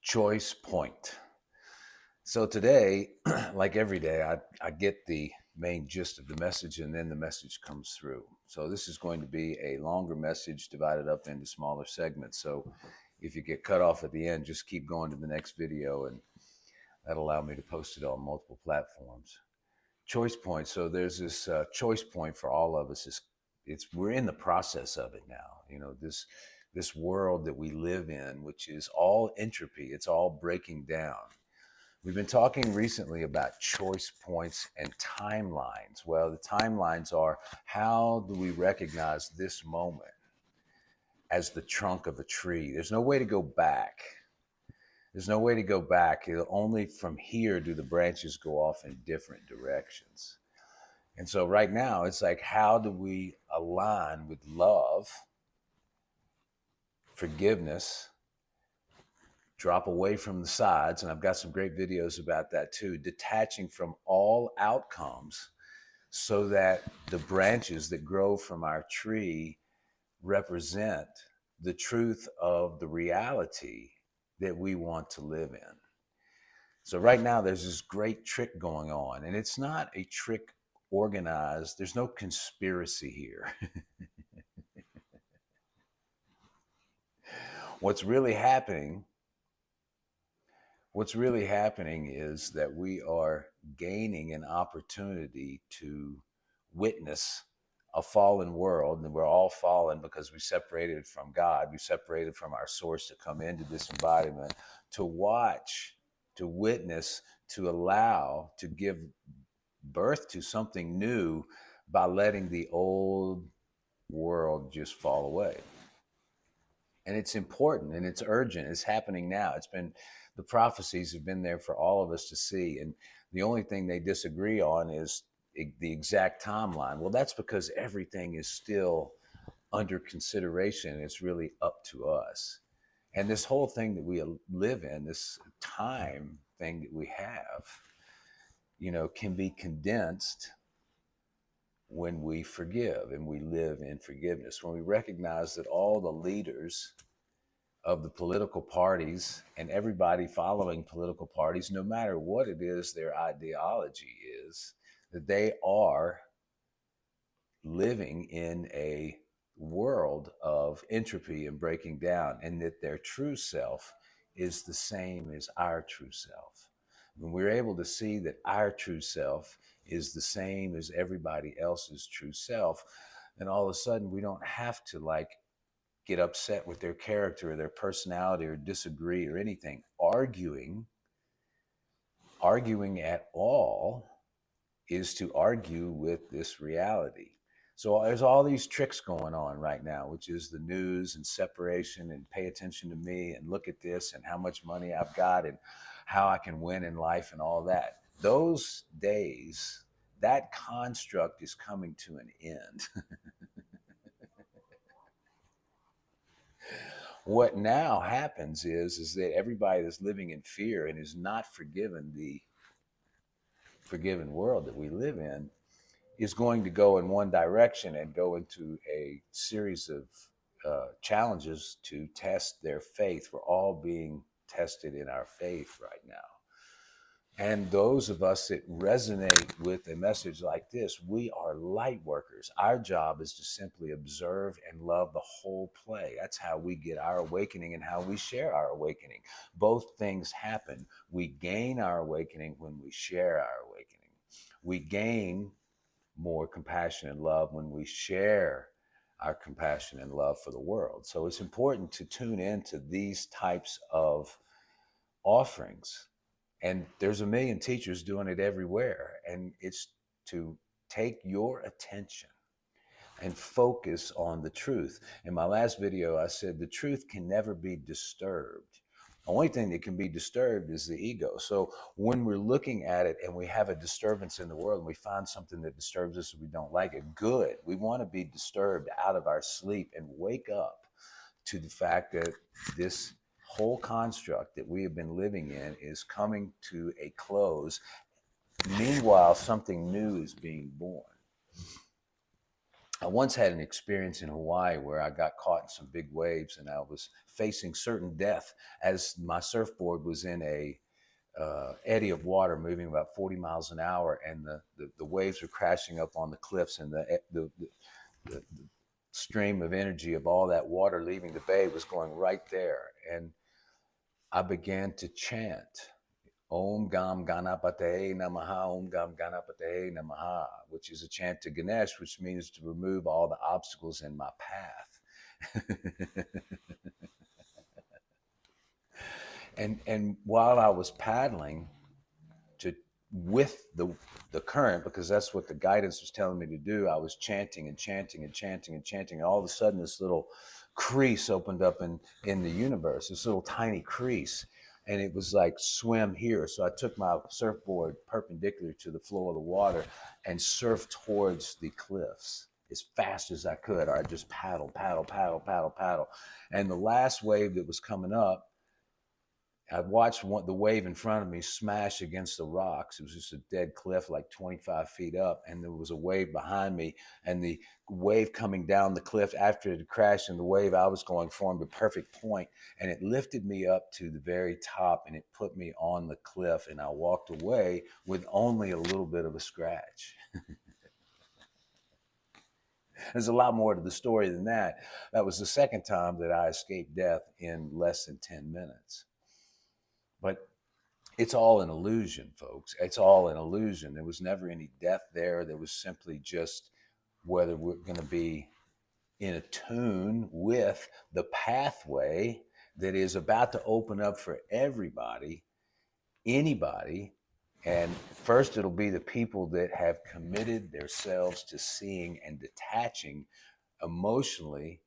Choice point. So today, like every day, I get the main gist of the message and then the message comes through. So this is going to be a longer message divided up into smaller segments. So if you get cut off at the end, just keep going to the next video and that'll allow me to post it on multiple platforms. Choice point. So there's this choice point for all of us. It's we're in the process of it now. This world that we live in, which is all entropy. It's all breaking down. We've been talking recently about choice points and timelines. Well, the timelines are, how do we recognize this moment as the trunk of a tree? There's no way to go back. There's no way to go back. Only from here do the branches go off in different directions. And so right now, it's like, how do we align with love, forgiveness, drop away from the sides? And I've got some great videos about that too, detaching from all outcomes so that the branches that grow from our tree represent the truth of the reality that we want to live in. So right now there's this great trick going on, and it's not a trick organized. There's no conspiracy here. What's really happening is that we are gaining an opportunity to witness a fallen world, and we're all fallen because we separated from God. We separated from our source to come into this embodiment, to watch, to witness, to allow, to give birth to something new by letting the old world just fall away. And it's important and it's urgent. It's happening now. The prophecies have been there for all of us to see. And the only thing they disagree on is the exact timeline. Well, that's because everything is still under consideration. It's really up to us. And this whole thing that we live in, this time thing that we have, can be condensed when we forgive and we live in forgiveness, when we recognize that all the leaders of the political parties and everybody following political parties, no matter what it is their ideology is, that they are living in a world of entropy and breaking down, and that their true self is the same as our true self. When we're able to see that our true self is the same as everybody else's true self, then all of a sudden we don't have to get upset with their character or their personality or disagree or anything. Arguing at all is to argue with this reality. So there's all these tricks going on right now, which is the news and separation and pay attention to me and look at this and how much money I've got and how I can win in life and all that. Those days, that construct is coming to an end. What now happens is that everybody that's living in fear and is not forgiven the forgiven world that we live in is going to go in one direction and go into a series of challenges to test their faith. We're all being tested in our faith right now. And those of us that resonate with a message like this, we are light workers. Our job is to simply observe and love the whole play. That's how we get our awakening and how we share our awakening. Both things happen. We gain our awakening when we share our awakening. We gain more compassion and love when we share our compassion and love for the world. So it's important to tune into these types of offerings. And there's a million teachers doing it everywhere. And it's to take your attention and focus on the truth. In my last video, I said the truth can never be disturbed. The only thing that can be disturbed is the ego. So when we're looking at it and we have a disturbance in the world and we find something that disturbs us and we don't like it, good. We want to be disturbed out of our sleep and wake up to the fact that this whole construct that we have been living in is coming to a close. Meanwhile, something new is being born. I once had an experience in Hawaii where I got caught in some big waves and I was facing certain death as my surfboard was in a eddy of water moving about 40 miles an hour, and the waves were crashing up on the cliffs, and the stream of energy of all that water leaving the bay was going right there. And I began to chant Om Gam Ganapate Namaha, Om Gam Ganapate Namaha, which is a chant to Ganesh, which means to remove all the obstacles in my path. And while I was paddling with the current, because that's what the guidance was telling me to do, I was chanting and chanting and chanting and chanting. And all of a sudden, this little crease opened up in the universe, this little tiny crease. And it was like, swim here. So I took my surfboard perpendicular to the flow of the water and surfed towards the cliffs as fast as I could. Or I just paddle, paddle, paddle, paddle, paddle. And the last wave that was coming up, I watched the wave in front of me smash against the rocks. It was just a dead cliff, like 25 feet up. And there was a wave behind me, and the wave coming down the cliff after it had crashed, and the wave I was going formed a perfect point, and it lifted me up to the very top, and it put me on the cliff, and I walked away with only a little bit of a scratch. There's a lot more to the story than that. That was the second time that I escaped death in less than 10 minutes. But it's all an illusion, folks. It's all an illusion. There was never any death there. There was simply just whether we're going to be in tune with the pathway that is about to open up for everybody, anybody. And first, it'll be the people that have committed themselves to seeing and detaching emotionally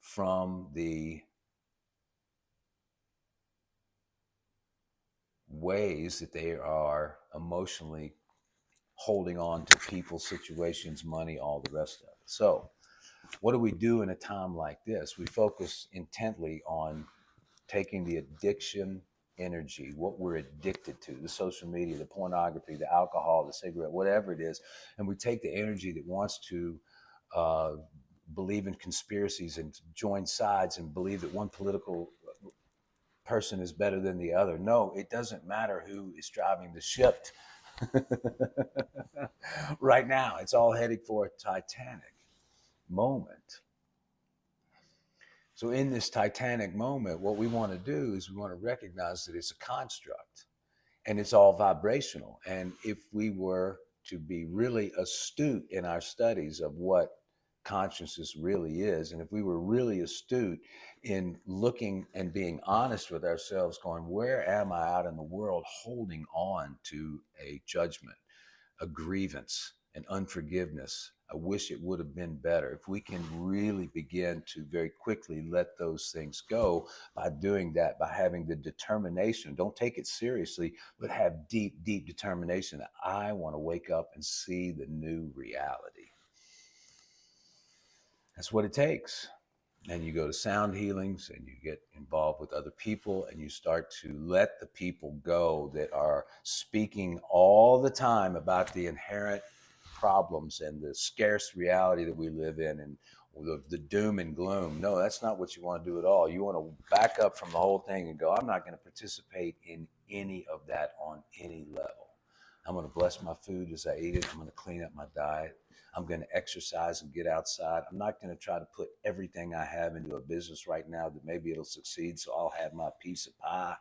from the ways that they are emotionally holding on to people, situations, money, all the rest of it. So what do we do in a time like this? We focus intently on taking the addiction energy, what we're addicted to, the social media, the pornography, the alcohol, the cigarette, whatever it is, and we take the energy that wants to believe in conspiracies and join sides and believe that one political person is better than the other. No, it doesn't matter who is driving the ship. Right now, it's all heading for a Titanic moment. So in this Titanic moment, what we want to do is we want to recognize that it's a construct and it's all vibrational. And if we were to be really astute in our studies of what consciousness really is, and if we were really astute in looking and being honest with ourselves, going, where am I out in the world holding on to a judgment, a grievance, an unforgiveness? I wish it would have been better. If we can really begin to very quickly let those things go by doing that, by having the determination, don't take it seriously, but have deep, deep determination that I want to wake up and see the new reality. That's what it takes. And you go to sound healings and you get involved with other people and you start to let the people go that are speaking all the time about the inherent problems and the scarce reality that we live in and the doom and gloom. No, that's not what you want to do at all. You want to back up from the whole thing and go, I'm not going to participate in any of that on any level. I'm going to bless my food as I eat it. I'm going to clean up my diet. I'm going to exercise and get outside. I'm not going to try to put everything I have into a business right now that maybe it'll succeed, so I'll have my piece of pie.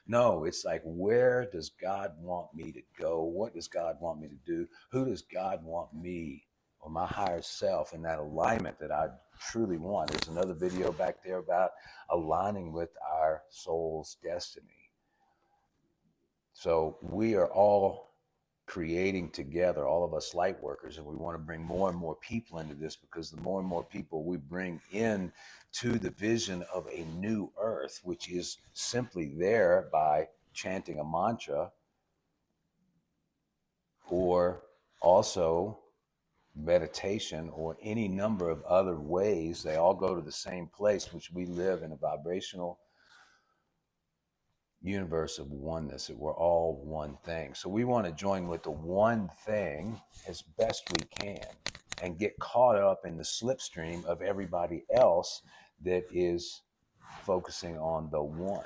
No, it's like, where does God want me to go? What does God want me to do? Who does God want me or my higher self in that alignment that I truly want? There's another video back there about aligning with our soul's destiny. So we are all creating together, all of us light workers, and we want to bring more and more people into this, because the more and more people we bring in to the vision of a new earth, which is simply there by chanting a mantra, or also meditation, or any number of other ways, they all go to the same place, which we live in a vibrational universe of oneness, that we're all one thing. So we want to join with the one thing as best we can. and get caught up in the slipstream of everybody else that is focusing on the one.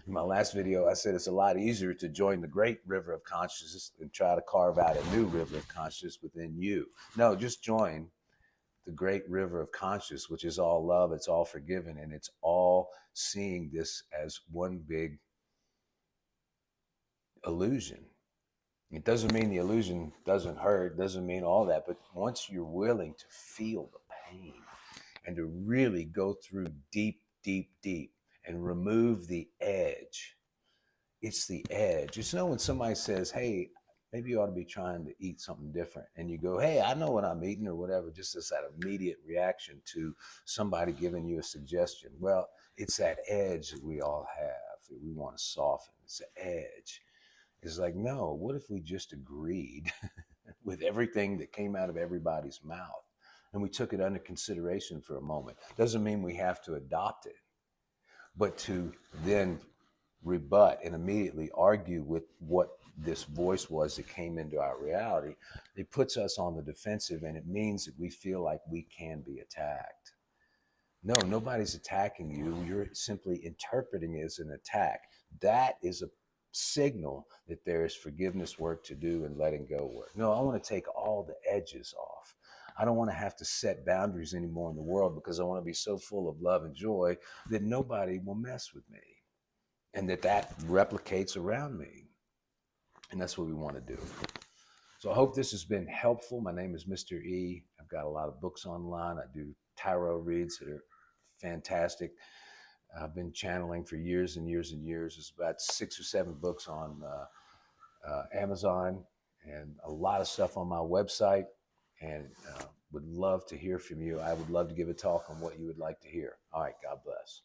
In my last video, I said it's a lot easier to join the great river of consciousness than try to carve out a new river of consciousness within you. No, just join the great river of consciousness, which is all love, it's all forgiven, and it's all seeing this as one big illusion. It doesn't mean the illusion doesn't hurt, doesn't mean all that, but once you're willing to feel the pain and to really go through deep, deep, deep and remove the edge, it's the edge. It's when somebody says, hey, maybe you ought to be trying to eat something different. And you go, hey, I know what I'm eating or whatever, just as that immediate reaction to somebody giving you a suggestion. Well, it's that edge that we all have that we want to soften. It's the edge. It's like, no, what if we just agreed with everything that came out of everybody's mouth and we took it under consideration for a moment? Doesn't mean we have to adopt it, but to then rebut and immediately argue with what this voice was that came into our reality, it puts us on the defensive, and it means that we feel like we can be attacked. No, nobody's attacking you. You're simply interpreting it as an attack. That is a signal that there is forgiveness work to do and letting go work. No, I want to take all the edges off. I don't want to have to set boundaries anymore in the world because I want to be so full of love and joy that nobody will mess with me and that replicates around me. And that's what we want to do. So I hope this has been helpful. My name is Mr. E. I've got a lot of books online. I do tarot reads that are fantastic. I've been channeling for years and years and years. There's about 6 or 7 books on Amazon and a lot of stuff on my website, and would love to hear from you. I would love to give a talk on what you would like to hear. All right, God bless.